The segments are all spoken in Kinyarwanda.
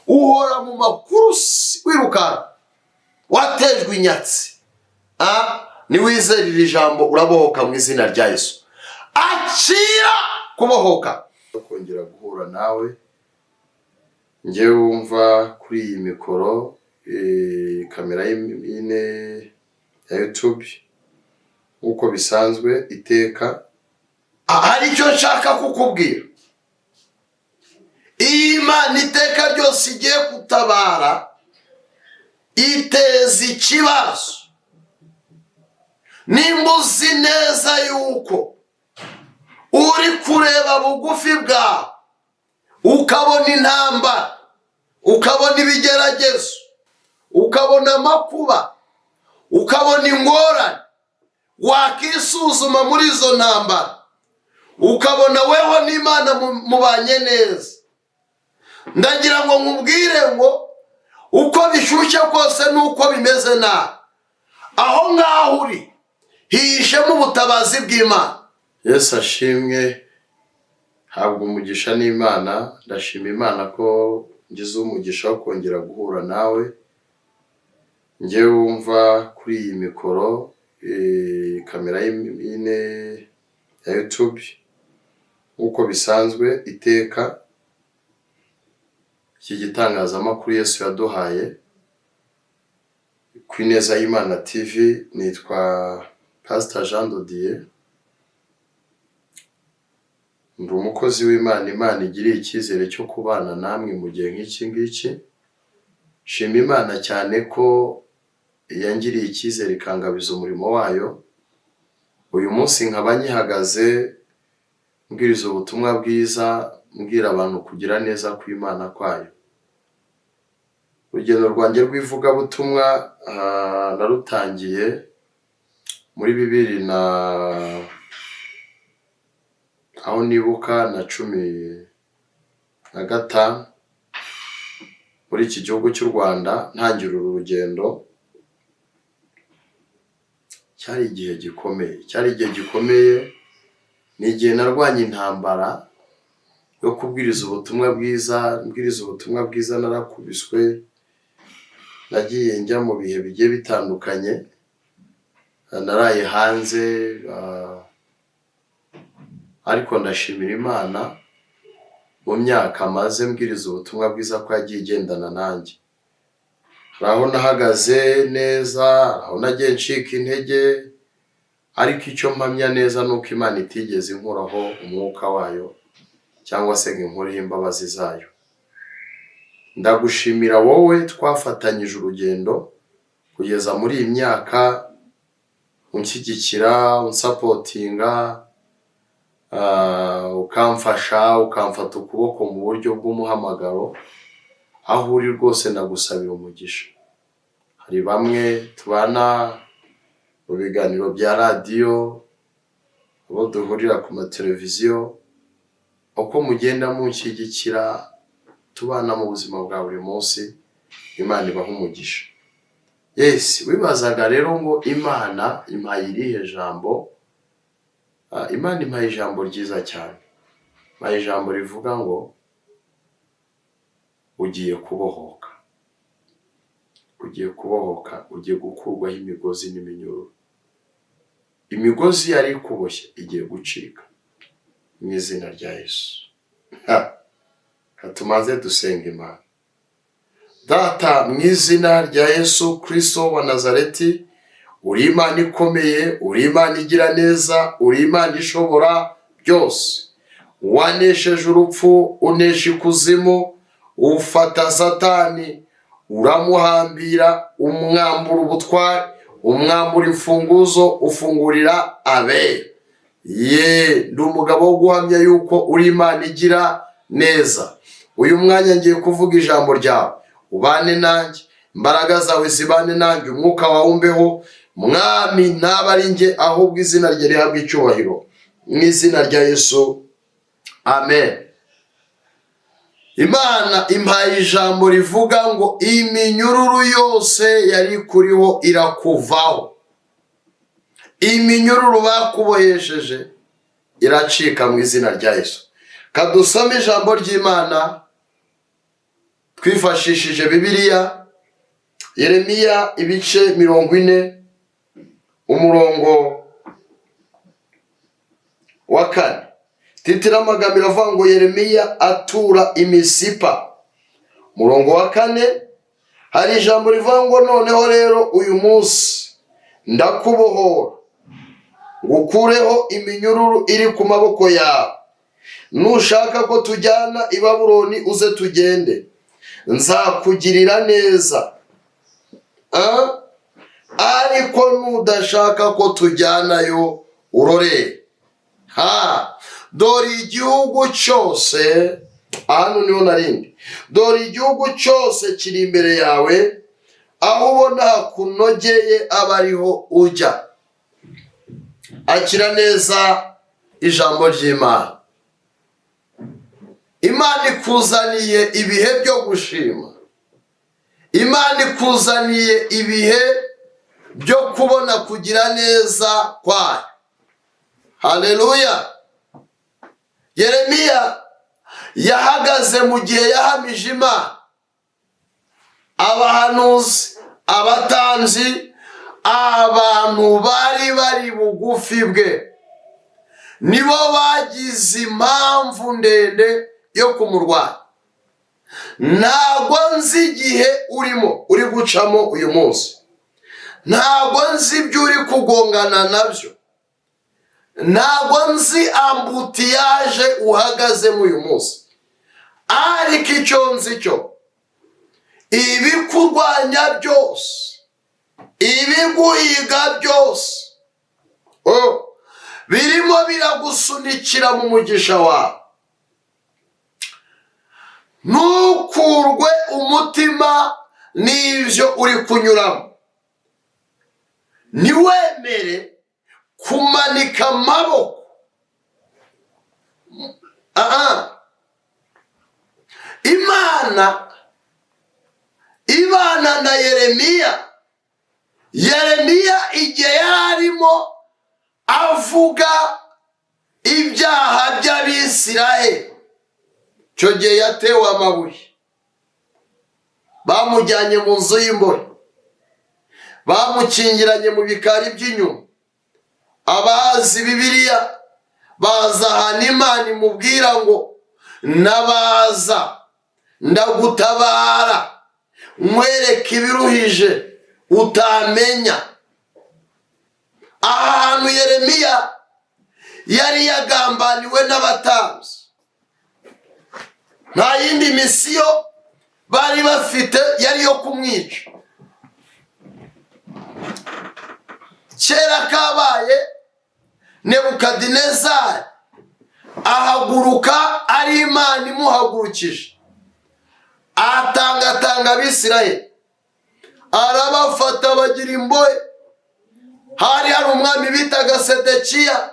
uhora mu makurusi wiruka watejwe inyatsi. Niwizerera ijambo urabohoka mu izina rya Yesu. Akira kubohoka. Kongera guhura nawe ngewe wumva kuri iyi mikoro kamera y'ine ya YouTube uko bisanzwe iteka. Hari icyo nshaka kukubwira. Imana iteka ryose igiye gutabara iteza ikibazo. Nimba uzi neza yuko uri kureba bugufi bwawe ukabona intambara, ukabona ibigeragezo, ukabona amakuba, ukabona ingorane, wakisuzuma muri izo ntambara ukabona weho n'Imana mubanye neza. Ndagira ngo nkubwire ngo uko bishyushye kose nuko bimeze nabi, aho ngaho uri hihishemo ubutabazi bw'Imana. Yesu ashimwe. Habwa umugisha n'Imana. Ndashima Imana ko ngize umugisha wo kongera guhura nawe ngewe wumva kuri iyi mikoro kamera y'ine ya YouTube uko bisanzwe iteka. Iki gitangazamakuru Yesu yaduhaye ku Ineza y'Imana TV. Nitwa Pastor Jean Dodier. Ndi umukozi w'Imana. Imana igiriye icyizere cyo kubana namwe mu gihe nk'iki ngiki. Shima Imana cyane ko yangiriye icyizere ikangabiza umurimo wayo. Uyu munsi nkaba nyihagaze mbwiriza ubutumwa bwiza, mbwira abantu kugira neza kw'Imana kwayo. Urugendo rwanjye rw'ivugabutumwa narutangiye muri 2000 aho nibuka na 15 muri iki gihugu cy'u Rwanda. Ntangira uru rugendo cyari igihe gikomeye. Ni igihe narwanye intambara yo kubwiriza ubutumwa bwiza. Narakubiswe, nagiye njya mu bihe bigiye bitandukanye, naraye hanze, ariko ndashimira Imana mu myaka maze mbwiriza ubutumwa bwiza ko yagiye igendana nanjye. Aho nahagaze neza, aho nagiye ncika intege, ariko icyo mpamya neza nuko Imana itigeze inkuraho umwuka wayo cyangwa se nk'inkureho imbabazi zayo. Ndagushimira wowe twafatanyije urugendo kugeza muri iyi myaka, unshyigikira, unsapotinga, ukamfasha, ukamfata ukuboko mu buryo bw'umuhamagaro. Aho uri rwose ndagusabira umugisha. Hari bamwe tubana mu biganiro bya radiyo, abo duhurira ku mateleviziyo, uko mugenda munshyigikira, tubana mu buzima bwa buri munsi. Imana ibaha umugisha. Yes, wibazaga rero ngo Imana impaye irihe jambo? Imana impaye ijambo ryiza cyane. Impaye ijambo rivuga ngo ugiye kubohoka. Ugiye kubohoka, ugiye gukurwaho imigozi n'iminyururu. Imigozi yari ikuboshye igiye gucika mu izina rya Yesu. Tumaze dusenga Imana. Data, mu izina rya Yesu Kristo wa Nazareti, uri Imana ikomeye, uri Imana igira neza, uri Imana ishobora byose. Wanesheje urupfu, unesha ikuzimu, ufata Satani, uramuhambira, umwambura ubutware, umwambura imfunguzo, ufungurira abera. Ndi umugabo wo guhamya yuko uri Imana igira neza. Uyu mwanya ngiye kuvuga ijambo ryawe, ubane nanjye, imbaraga zawe zibane nanjye, umwuka wawe umbeho. Mwami, ntaba ari njye, ahubwo izina rye rihabwe icyubahiro. Mu izina rya Yesu, amen. Imana impaye ijambo rivuga ngo iminyururu yose yari kuriho irakuvaho. Iminyururu bakubohesheje iracika mu izina rya Yesu. Kadusome ijambo ry'Imana twifashishije Bibiliya, Yeremiya ibice 40 umurongo wa 4. Titira amagambo iravuga ngo Yeremiya atura imisipa. Umurongo wa 4 hari ijambo rivuga ngo noneho rero uyu munsi ndakubohora ngukureho iminyururu iri ku maboko yawe. Nushaka ko tujyana i Babuloni uze tugende, nzakugirira neza. Ariko nudashaka ko tujyanayo urore. Dore igihugu cyose, hano niho narindi, dore igihugu cyose kiri imbere yawe, aho ubona hakunogeye abariho ujya. Akira neza ijambo ry'Imana. Imana ikuzaniye ibihe byo gushima. Imana ikuzaniye ibihe byo kubona kugira neza kwayo. Haleluya. Yeremiya yahagaze mu gihe yahamije Imana. Abahanuzi, abatanzi, abantu bari bugufi bwe nibo bagize impamvu ndende yo kumurwanya. Ntabwo nzi igihe uri gucamo uyu munsi. Ntabwo nzi ibyo uri kugongana nabyo. Ntabwo nzi ambutiyaje uhagazemo uyu munsi. Ariko icyo nzi cyo, ibikurwanya byose, ibiguhiga byose, birimo biragusunikira mu mugisha wawe. Ntukurwe umutima n'ibyo uri kunyuramo. Ntiwemere kumanika amaboko. Imana ibana na Yeremiya. Yeremiya igihe yarimo avuga ibyaha by'Abisiraheli, icyo gihe yatewe amabuye, bamujyanye mu nzu y'imbohe, bamukingiranye mu bikari by'inyuma. Abazi Bibiliya baza ahantu Imana imubwira ngo nabaza ndagutabara nkwereka ibiruhije utamenya. Ahantu Yeremiya yari yagambaniwe n'abatambyi, nta yindi misiyo bari bafite yari yo kumwica. Kera kabaye Nebukadinezari ahaguruka ari Imana imuhagurukije, atangatanga Abisiraheli, arabafata bagira imbohe. Hari umwami bitaga Sedekiya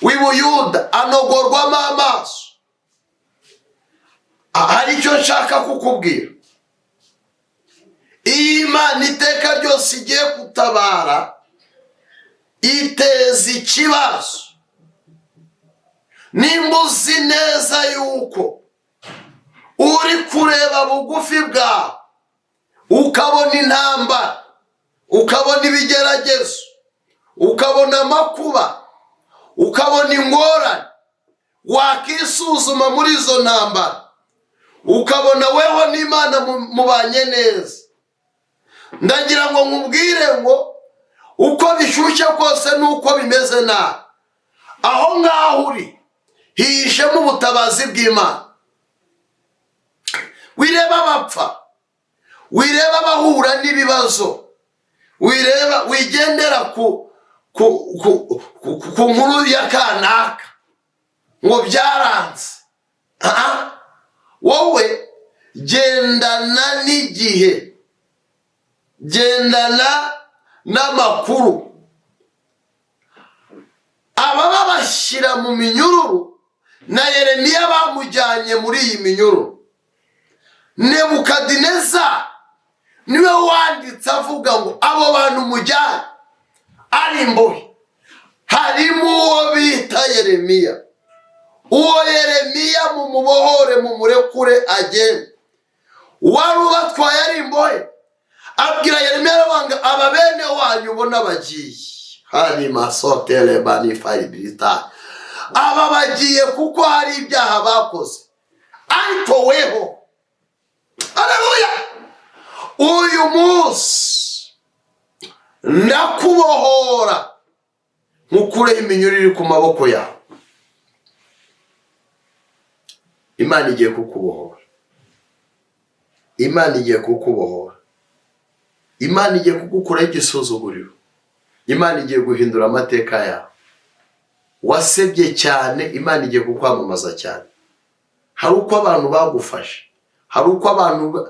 w'i Buyuda, anogorwamo amaso. Hari icyo nshaka kukubwira. Iyo Imana iteka ryose igiye gutabara, iteza ikibazo. Nimba uzi neza yuko uri kureba bugufi bwawe, ukabona intambara, ukabona ibigeragezo, ukabona amakuba, ukabona ingorane, wakisuzuma muri izo ntambara, ukabona weho n'Imana mubanye neza. Ndagira ngo nkubwire ngo uko bishyushye kose nuko bimeze nabi, aho ngaho uri hihishemo ubutabazi bw'Imana. Wireba abapfa, wireba abahura n'ibibazo, wigendera ku nkuru ya kanaka ngo byaranze. Wowe gendana n'igihe, gendana n'amakuru. Ababa bashyira mu minyururu, na Yeremiya bamujyanye muri iyi minyururu. Nebukadinezari niwe wanditse avuga ngo abo bantu mujyane ari imbohe. Harimo uwo bita Yeremiya. Uwo Yeremiya mumubohore, mumurekure agende. wari ubatwaye ari imbohe, abwira Yeremiya arabanga aba bene wanyu ubona bagiye hari masotele banifayibirita, aba bagiye kuko hari ibyaha bakoze, ariko weho haleluya uyu munsi ndakubohora nkukureho iminyururu iri ku maboko yawe. Imana igiye kukubohora, Imana igiye kukubohora, Imana igiye kugukuraho igisuzuguriro, Imana igiye guhindura amateka yawe. Wasebye cyane, Imana igiye kukwamamaza cyane. Hari uko abantu bagufashe, hari uko abantu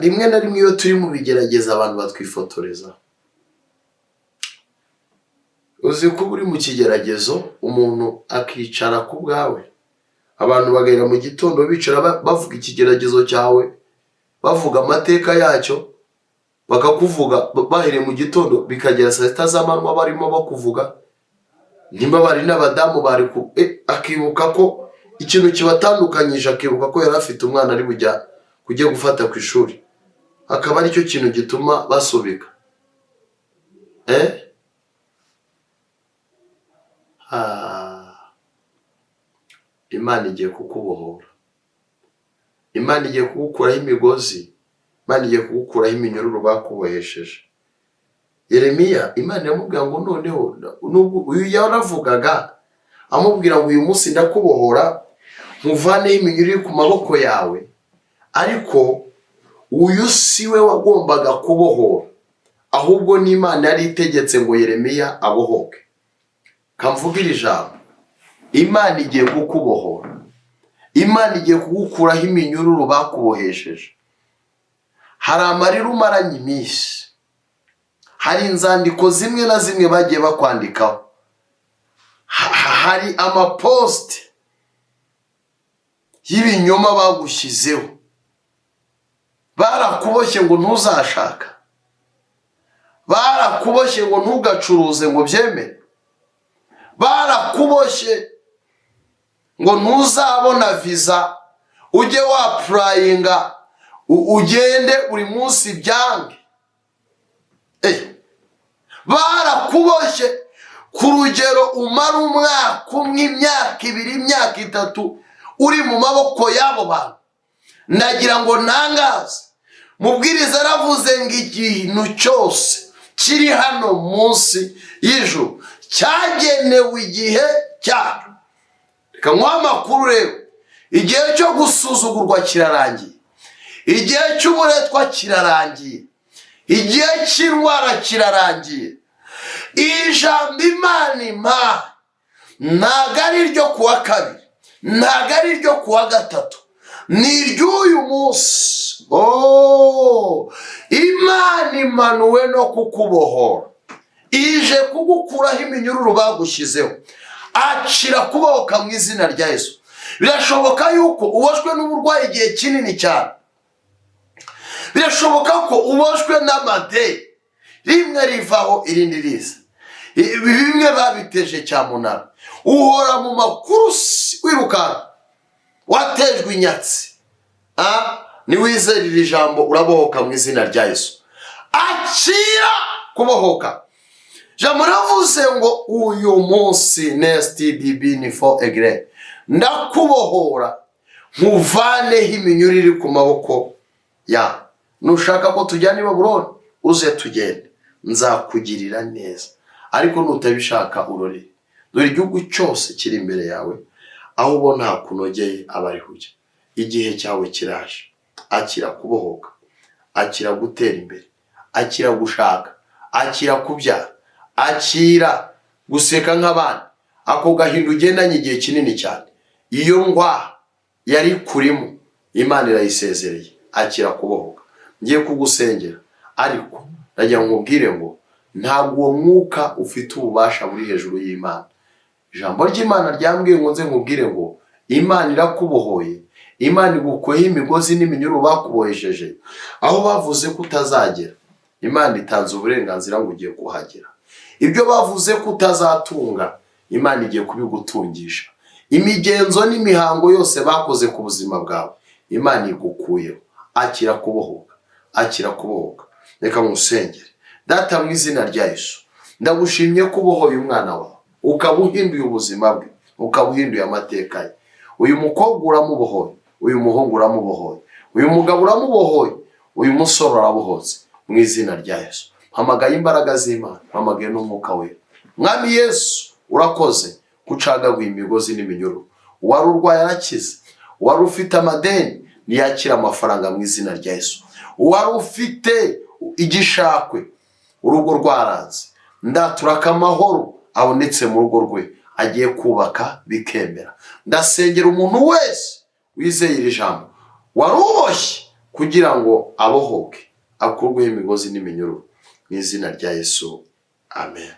rimwe na rimwe iyo turi mu bigerageza abantu batwifotoreza. Uzi ko uri mu kigeragezo umuntu akicara ku bwawe, abantu bagahera mu gitondo bicara bavuga ikigeragezo cyawe, bavuga amateka yacyo, bakakuvuga bahere mu gitondo bikagera saa sita z'amanywa barimo bakuvuga. Nimba bari n'abadamu bari akibuka ko ikintu kibatandukanyije, akibuka ko yari afite umwana ari kujya gufata ku ishuri, akaba ari cyo kintu gituma basubika. Imana igiye kukubohora, Imana igiye kugukuraho imigozi, Imana igiye kugukuraho iminyururu bakubohesheje. Yeremiya Imana yamubwira ngo noneho nubwo uyu yaravugaga amubwira ngo uyu munsi ndakubohora nkuvaneho iminyururu iri ku maboko yawe, ariko uyu siwe wagombaga kubohora, ahubwo n'Imana yari itegetse ngo Yeremiya abohoke. Kamvugira ijambo, Imana igiye kukubohora, Imana igiye kugukuraho iminyururu bakubohesheje. Hari amarira umaranye iminsi, hari inzandiko zimwe na zimwe bagiye bakwandikaho, hari amaposte y'ibinyoma bagushyizeho, barakuboshye ngo ntuzashaka, barakuboshye ngo ntugacuruze ngo byemere, barakuboshye ngo ntuzabona visa ujye wapurayinga ugende buri munsi byange. Barakuboshye ku rugero umara umwaka umwe, imyaka ibiri, imyaka itatu uri mu maboko y'abo bantu. Nagira ngo ntangaze, mubwiriza aravuze ngo ikintu cyose kiri hano munsi y'ijuru cyagenewe igihe cyacyo. Reka nk'uha amakuru rero, igihe cyo gusuzugurwa kirarangiye, igihe cy'uburetwa kirarangiye, igihe cy'indwara kirarangiye. Ijambo Imana impaye ntabwo ari iryo kuwa kabiri, ntabwo ari iryo kuwa gatatu, ni iry'uyu munsi. Imana imanuwe no kukubohora, ije kugukuraho iminyururu bagushyizeho. Akira kubohoka mu izina rya Yesu. Birashoboka yuko uboshwe n'uburwayi igihe kinini cyane, birashoboka ko uboshwe n'amadeni, rimwe rivaho irindi riza, bimwe babiteje cyamunara, uhora mu makuru wirukanka, watejwe inyatsi. Niwizerera ijambo urabohoka mu izina rya Yesu. Akira kubohoka. Jambo ravuze ngo uyu munsi NSTDB ni for egre, ndakubohora nkuvaneho iminyururu iri ku maboko ya. Nushaka ko tujyana i Babuloni uze tugende, nzakugirira neza, ariko nutabishaka urore. Dore igihugu cyose kiri imbere yawe, aho ubona hakunogeye abari hujya. Igihe cyawe kiraje. Akira kubohoka, akira gutera imbere, akira gushaka, akira kubyara, akira guseka nk'abana. Ako gahinda ugendanye igihe kinini cyane, iyo ngwa yari kurimo Imana irayisezereye. Akira kubohoka. Ngiye kugusengera, ariko ndagira ngo nkubwire ngo ntabwo uwo mwuka ufite ububasha buri hejuru y'Imana. Ijambo ry'Imana ryambwiye ngo nze nkubwire ngo Imana irakubohoye, Imana igukuyeho imigozi n'iminyururu bakubohesheje, aho bavuze ko utazagera, Imana itanze uburenganzira ngo ugiye kuhagera. Ibyo bavuze ko utazatunga, Imana igiye kubigutungisha. Imigenzo n'imihango yose bakoze ku buzima bwawe, Imana igukuyeho. akira kubohoka, akira kubohoka. Reka musengere. Data mu izina rya Yesu, ndagushimye ko ubohoye umwana wawe, ukaba uhinduye ubuzima bwe, ukaba uhinduye amateka ye. Uyu mukobwa uramubohoye, uyu muhungu uramubohoye, uyu mugabo uramubohoye, uyu musore arabohotse mu izina rya Yesu. Mpamagaye imbaraga z'Imana, mpamagaye n'umwuka we. Mwami Yesu, urakoze gucagaguye imigozi n'iminyururu. Wari urwaye arakize, wari ufite amadeni niyakira amafaranga mu izina rya Yesu. Wari ufite igishakwe, urugo rwaranze, ndaturaka amahoro abonetse mu rugo rwe, agiye kubaka bikemera. Ndasengera umuntu wese wizeye iri jambo, waruboshye kugira ngo abohoke, akurweho imigozi n'iminyururu mu izina rya Yesu. Amen.